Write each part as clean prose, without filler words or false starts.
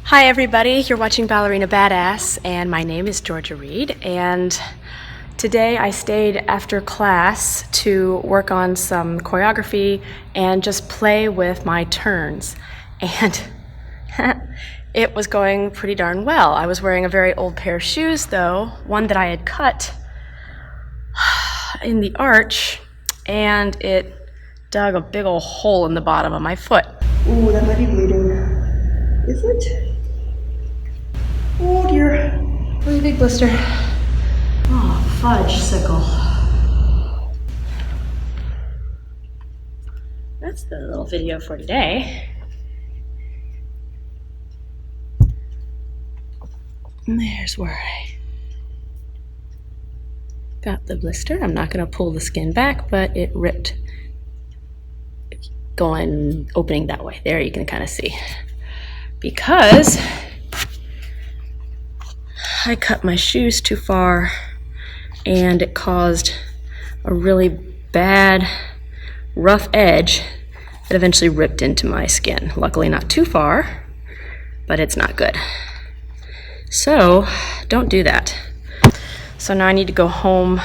Hi everybody, you're watching Ballerina Badass, and my name is Georgia Reed, and today I stayed after class to work on some choreography and just play with my turns, and it was going pretty darn well. I was wearing a very old pair of shoes though, one that I had cut in the arch, and it dug a big old hole in the bottom of my foot. Ooh, that might be bleeding. Is it? Oh dear, really big blister. Oh, fudge sickle. That's the little video for today. And there's where I got the blister. I'm not going to pull the skin back, but it ripped opening that way. There you can kind of see. Because I cut my shoes too far and it caused a really bad rough edge that eventually ripped into my skin. Luckily not too far, but it's not good. So don't do that. So now I need to go home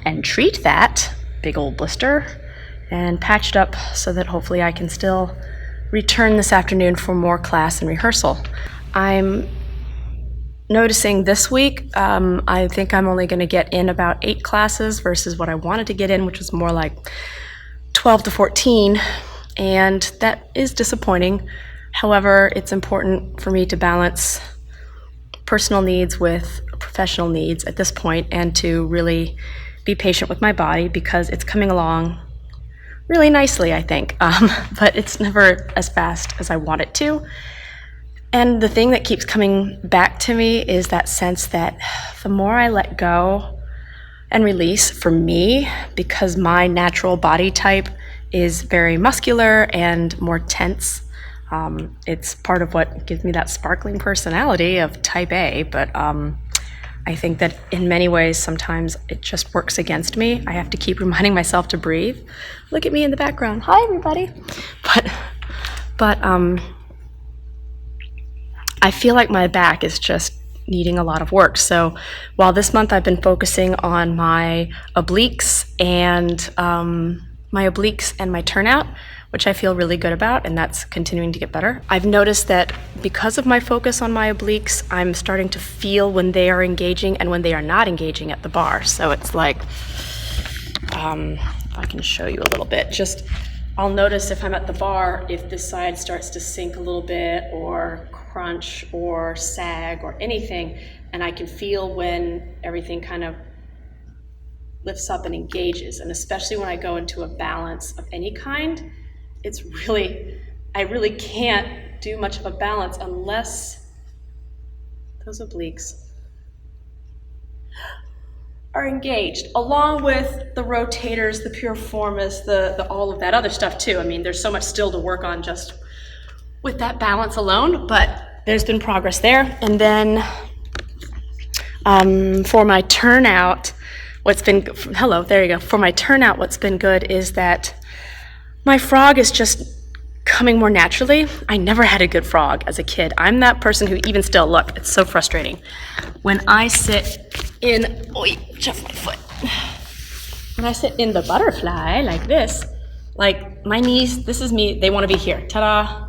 and treat that big old blister and patch it up so that hopefully I can still return this afternoon for more class and rehearsal. I'm noticing this week, I think I'm only going to get in about 8 classes versus what I wanted to get in, which was more like 12 to 14, and that is disappointing. However, it's important for me to balance personal needs with professional needs at this point and to really be patient with my body because it's coming along really nicely, I think, but it's never as fast as I want it to. And the thing that keeps coming back to me is that sense that the more I let go and release for me, because my natural body type is very muscular and more tense, it's part of what gives me that sparkling personality of type A, but I think that in many ways sometimes it just works against me. I have to keep reminding myself to breathe. Look at me in the background. Hi everybody. But I feel like my back is just needing a lot of work. So while this month I've been focusing on my obliques and my turnout, which I feel really good about, and that's continuing to get better. I've noticed that because of my focus on my obliques, I'm starting to feel when they are engaging and when they are not engaging at the bar. So it's like, if I can show you a little bit, just I'll notice if I'm at the bar, if this side starts to sink a little bit or crunch or sag or anything, and I can feel when everything kind of lifts up and engages. And especially when I go into a balance of any kind, I really can't do much of a balance unless those obliques are engaged, along with the rotators, the piriformis, the all of that other stuff too. I mean, there's so much still to work on just with that balance alone, but there's been progress there. And then for my turnout, for my turnout, what's been good is that my frog is just coming more naturally. I never had a good frog as a kid. I'm that person who even still, look, it's so frustrating. When I sit in, just my foot. When I sit in the butterfly like this, like my knees, this is me, they want to be here, ta-da,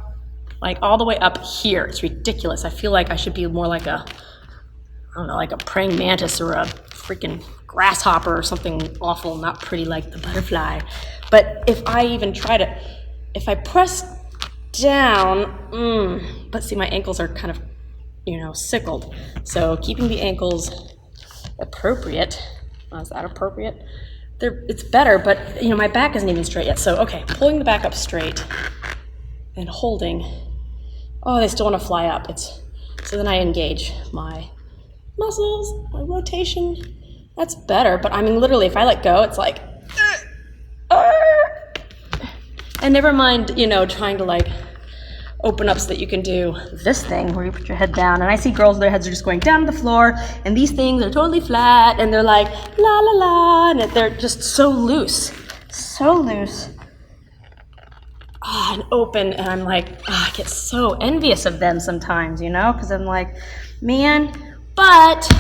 like all the way up here. It's ridiculous. I feel like I should be more like a praying mantis or a freaking grasshopper or something awful, not pretty like the butterfly. But if I press down, but see my ankles are kind of, sickled. So keeping the ankles appropriate, is that appropriate? It's better, but my back isn't even straight yet. So okay, pulling the back up straight and holding. Oh, they still want to fly up. So then I engage my muscles, my rotation. That's better, but I mean literally if I let go, it's like, and never mind, trying to like open up so that you can do this thing where you put your head down. And I see girls, their heads are just going down to the floor, and these things are totally flat, and they're like, la la la, and they're just so loose. So loose. and open, and I'm like, I get so envious of them sometimes, you know, because I'm like, man, but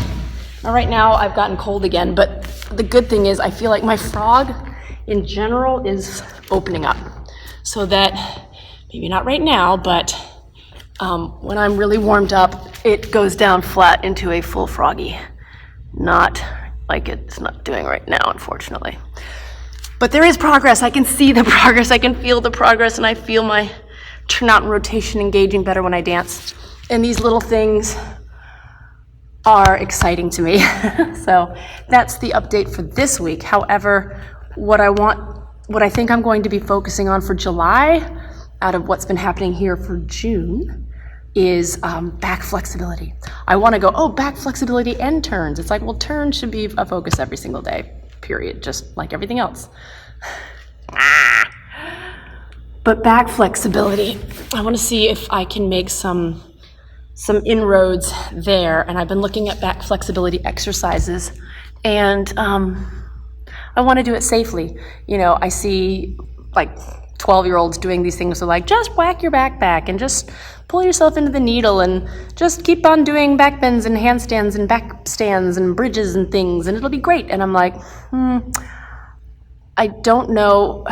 right now I've gotten cold again, but the good thing is I feel like my frog in general is opening up, so that maybe not right now, but when I'm really warmed up, it goes down flat into a full froggy, not like it's not doing right now, unfortunately. But there is progress. I can see the progress. I can feel the progress, and I feel my turnout and rotation engaging better when I dance. And these little things are exciting to me. So that's the update for this week. However, what I think I'm going to be focusing on for July, out of what's been happening here for June, is back flexibility. I want to go, oh, back flexibility and turns. It's like, well, turns should be a focus every single day. Period, just like everything else. But back flexibility, I want to see if I can make some inroads there. And I've been looking at back flexibility exercises, and I want to do it safely. You know, I see like 12-year-olds doing these things, so like, just whack your back and just pull yourself into the needle and just keep on doing back bends and handstands and back stands and bridges and things, and it'll be great. And I'm like, I don't know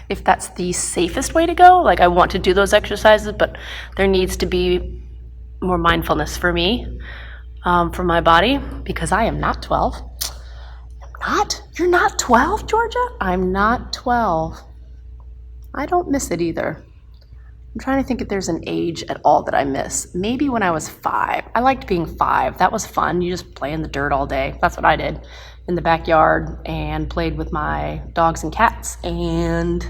if that's the safest way to go. Like, I want to do those exercises, but there needs to be more mindfulness for me, for my body, because I am not 12. I'm not? You're not 12, Georgia? I'm not 12. I don't miss it either. I'm trying to think if there's an age at all that I miss. Maybe when I was 5. I liked being 5. That was fun. You just play in the dirt all day. That's what I did in the backyard, and played with my dogs and cats. And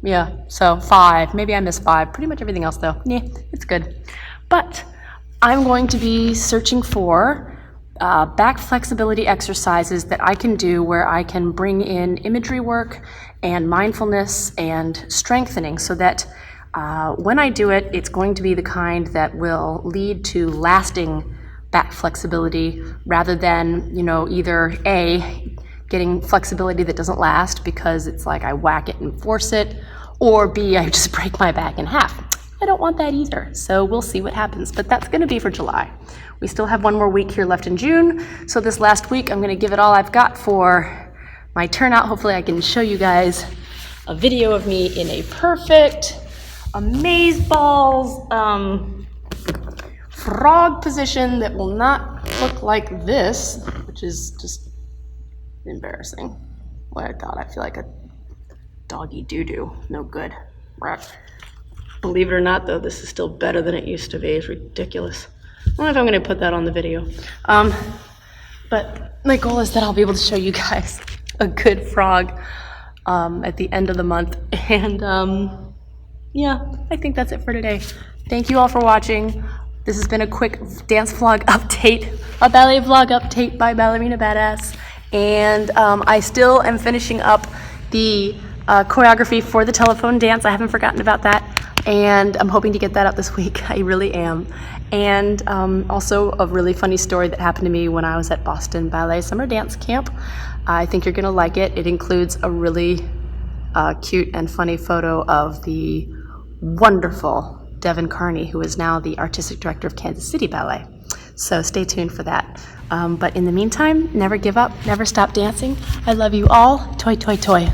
yeah, so 5. Maybe I miss 5. Pretty much everything else though, yeah, it's good. But I'm going to be searching for back flexibility exercises that I can do where I can bring in imagery work and mindfulness and strengthening, so that when I do it, it's going to be the kind that will lead to lasting back flexibility, rather than, you know, either A, getting flexibility that doesn't last because it's like I whack it and force it, or B, I just break my back in half. I don't want that either, so we'll see what happens. But that's going to be for July. We still have one more week here left in June, so this last week I'm going to give it all I've got for my turnout. Hopefully I can show you guys a video of me in a perfect amazeballs frog position that will not look like this, which is just embarrassing. Oh God, I feel like a doggy doo-doo. No good. Believe it or not, though, this is still better than it used to be. It's ridiculous. I don't know if I'm going to put that on the video. But my goal is that I'll be able to show you guys a good frog at the end of the month. And yeah, I think that's it for today. Thank you all for watching. This has been a quick dance vlog update, a ballet vlog update by Ballerina Badass. And I still am finishing up the choreography for the telephone dance. I haven't forgotten about that. And I'm hoping to get that out this week. I really am. And also a really funny story that happened to me when I was at Boston Ballet Summer Dance Camp. I think you're gonna like it. It includes a really cute and funny photo of the wonderful Devin Carney, who is now the artistic director of Kansas City Ballet. So stay tuned for that. But in the meantime, never give up, never stop dancing. I love you all. Toi, toi, toi.